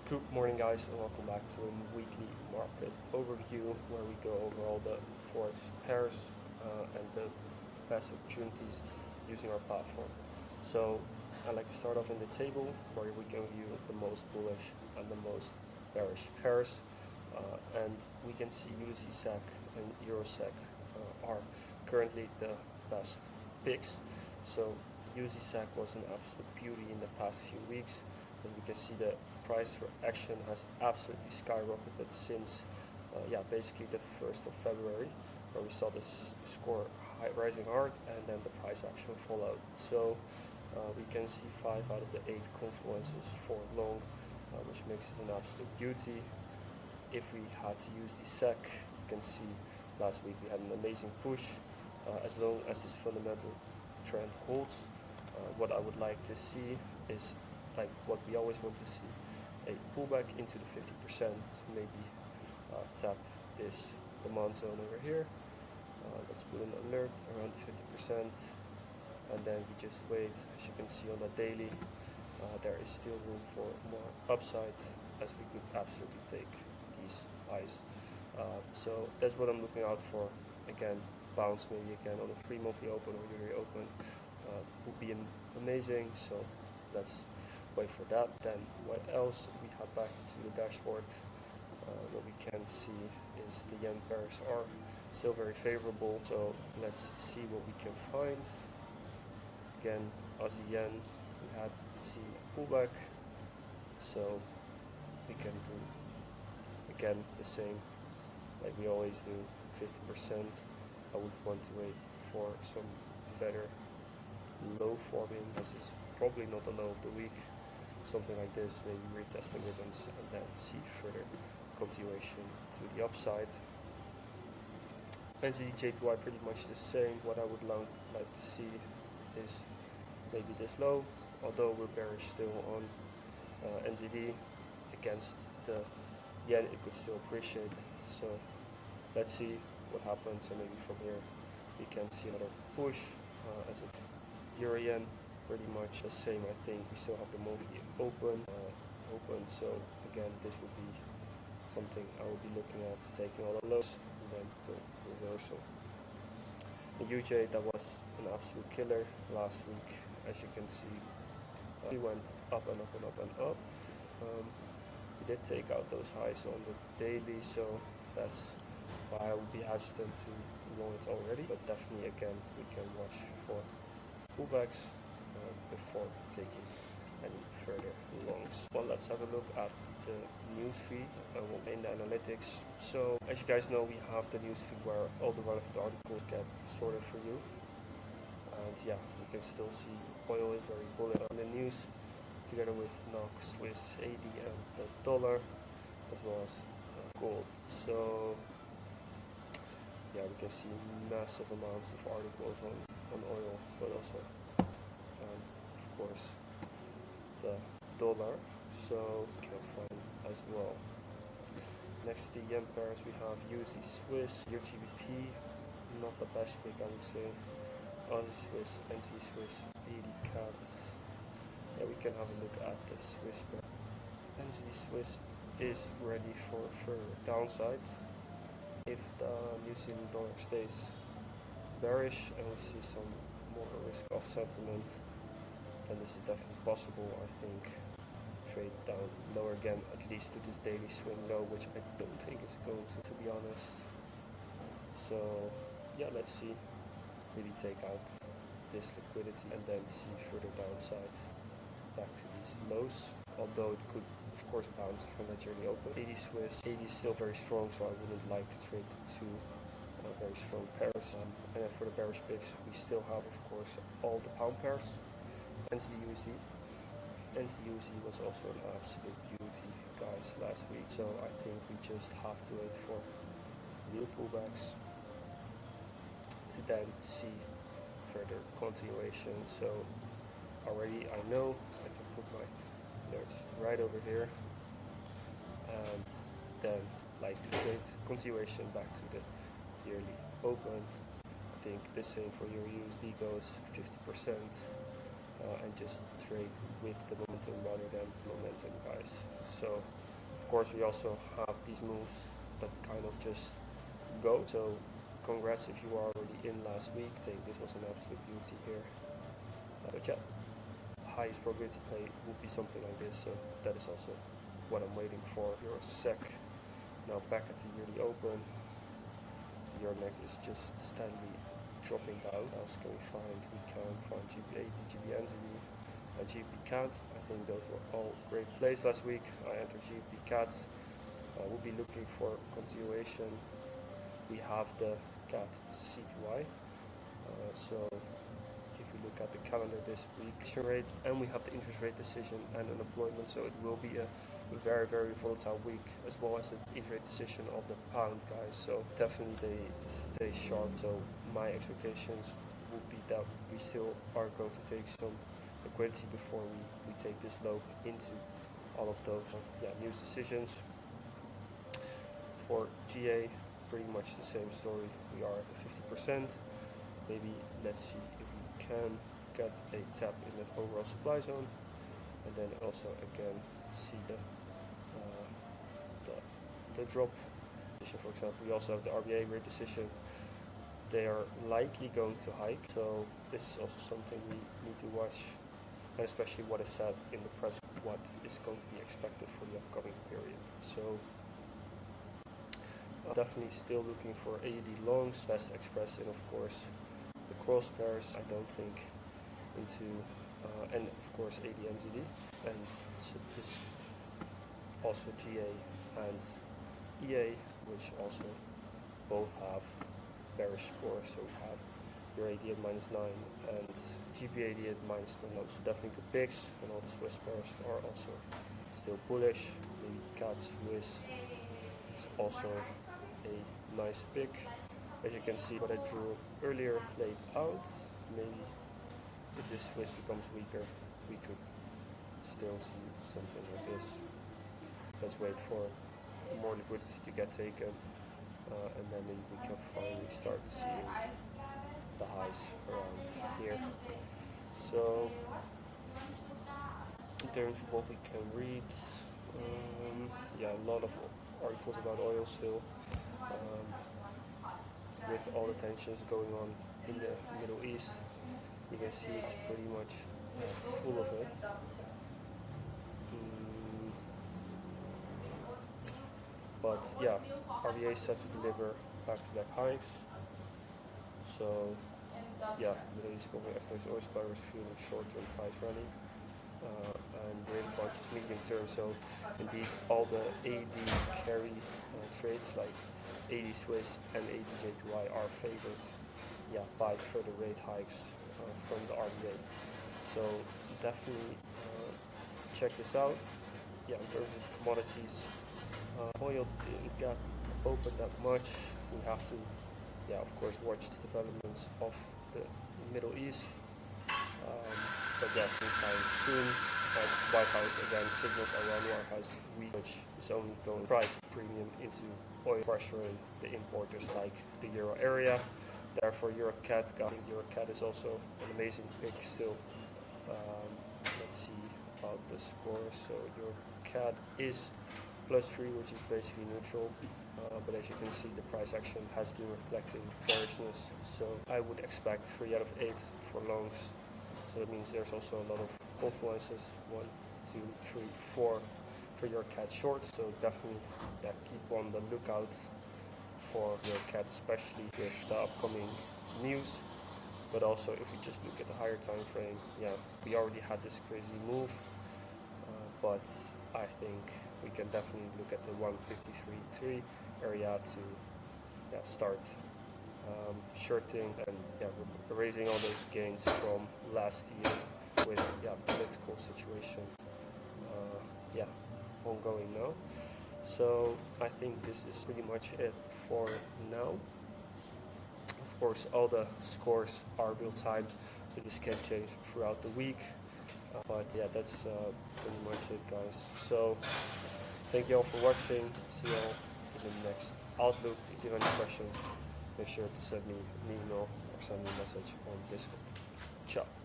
Good morning, guys, and welcome back to a weekly market overview where we go over all the Forex pairs and the best opportunities using our platform. So I'd like to start off in the table where we can view the most bullish and the most bearish pairs, and we can see USD SEK and Euro SEK are currently the best picks. So USD SEK was an absolute beauty in the past few weeks. As we can see, the price for action has absolutely skyrocketed since basically the 1st of February, where we saw this score rising hard and then the price action followed. So we can see 5 out of the 8 confluences for long, which makes it an absolute beauty. If we had to use the SEC, you can see last week we had an amazing push. As long as this fundamental trend holds, what I would like to see is like what we always want to see, a pullback into the 50%, maybe tap this demand zone over here. Let's put an alert around 50%, and then we just wait. As you can see on the daily, there is still room for more upside, as we could absolutely take these highs. So that's what I'm looking out for. Again, bounce maybe again on a 3 monthly open or yearly open would be amazing. So let's wait for that. Then what else? We head back to the dashboard. What we can see is the yen pairs are still very favorable. So let's see what we can find. Again, Aussie yen, we had seen a pullback, so we can do again the same like we always do, 50%. I would want to wait for some better low forming, as is probably not the low of the week. Something like this, maybe retest the ribbons and then see further continuation to the upside. NZD JPY pretty much the same. What I would like to see is maybe this low, although we're bearish still on NZD against the yen, it could still appreciate. So let's see what happens, and maybe from here we can see another push as it Euro yen. Pretty much the same, I think. We still have the monthly open, so again this would be something I will be looking at, taking all the lows and then to reversal. The UJ, that was an absolute killer last week. As you can see, we went up and up and up and up. We did take out those highs on the daily, so that's why I would be hesitant to long it already, but definitely again we can watch for pullbacks before taking any further longs. Well, let's have a look at the newsfeed in the analytics. So as you guys know, we have the newsfeed where all the relevant articles get sorted for you, and yeah, you can still see oil is very bullish on the news, together with NOK, Swiss, AD, and the dollar, as well as gold. So yeah, we can see massive amounts of articles on oil, but also and of course the dollar, so we can find as well. Next to the yen pairs we have USD Swiss, your GBP, not the best pick I would say. Aussie Swiss, NC Swiss, 80 cats. Yeah, we can have a look at the Swiss pair. NC Swiss is ready for further downside. If the New Zealand dollar stays bearish and we see some more risk off sentiment, then this is definitely possible. I think trade down lower again, at least to this daily swing low, which I don't think is going to be honest. So yeah, let's see, maybe take out this liquidity and then see further downside back to these lows, although it could of course bounce from that yearly open. 80 Swiss, 80 is still very strong, so I wouldn't like to trade the two very strong pairs. And then for the bearish picks, we still have of course all the pound pairs. NZD USD was also an absolute beauty, guys, last week. So I think we just have to wait for new pullbacks to then see further continuation. So already I know I can put my alerts right over here, and then like to trade continuation back to the yearly open. I think the same for your USD goes 50%. And just trade with the momentum rather than momentum, guys. So of course we also have these moves that kind of just go. So congrats if you are already in last week. I think this was an absolute beauty here. But yeah, highest probability play would be something like this. So that is also what I'm waiting for. Euro SEK now back at the yearly open. Your neck is just steadily dropping down. What else can we find? We can find GP80, GBNZD, and GP CAD. I think those were all great plays last week. I entered GP CAD. We'll be looking for continuation. We have the CAD CPY. So if we look at the calendar this week, rate, and we have the interest rate decision and unemployment. So it will be a very, very volatile week, as well as the interest rate decision of the pound, guys. So definitely stay sharp. So my expectations would be that we still are going to take some liquidity before we take this low into all of those news decisions. For GA, pretty much the same story. We are at the 50%. Maybe let's see if we can get a tap in that overall supply zone, and then also again see the drop. For example, we also have the RBA rate decision. They are likely going to hike, so this is also something we need to watch, and especially what is said in the press, what is going to be expected for the upcoming period. So definitely still looking for AED longs, best express, and of course the cross pairs. I don't think into and of course ADMZD, and so this also GA and EA, which also both have bearish scores. So we have your AD at -9 and GP80 at -21. So definitely good picks, and all the Swiss pairs are also still bullish. Maybe CAD Swiss is also a nice pick. As you can see, what I drew earlier played out. Maybe if this Swiss becomes weaker, we could still see something like this. Let's wait for more liquidity to get taken, and then maybe we can finally start seeing the highs around here. So in terms of what we can read, a lot of articles about oil still, with all the tensions going on in the Middle East. You can see it's pretty much full of it. But yeah, RBA is set to deliver back-to-back hikes. So yeah, Middle East global estimates oil supply was fueling short-term price rally, and the rate part is medium term. So indeed, all the AD carry trades like AD Swiss and AD JPY are favored, by further rate hikes from the RBA. So definitely check this out. In terms of commodities, oil didn't get open that much. We have to, of course, watch the developments of the Middle East. But sometime soon, as White House again signals Iran has weak, which is only going price premium into oil, pressuring the importers like the Euro area. Therefore, EuroCAD, EuroCAD is also an amazing pick still. Let's see about the scores. So EuroCAD is +3, which is basically neutral, but as you can see, the price action has been reflecting bearishness. So I would expect 3 out of 8 for longs. So that means there's also a lot of confluences, 1, 2, 3, 4 for your CAD shorts. So definitely keep on the lookout for your CAD, especially with the upcoming news. But also if we just look at the higher time frame, we already had this crazy move, but I think we can definitely look at the 153.3 area to start shorting and erasing all those gains from last year with political situation ongoing now. So I think this is pretty much it for now. Of course, all the scores are real time, so this can change throughout the week. But that's pretty much it, guys. So thank you all for watching. See you all in the next outlook. If you have any questions, make sure to send me an email or send me a message on Discord. Ciao.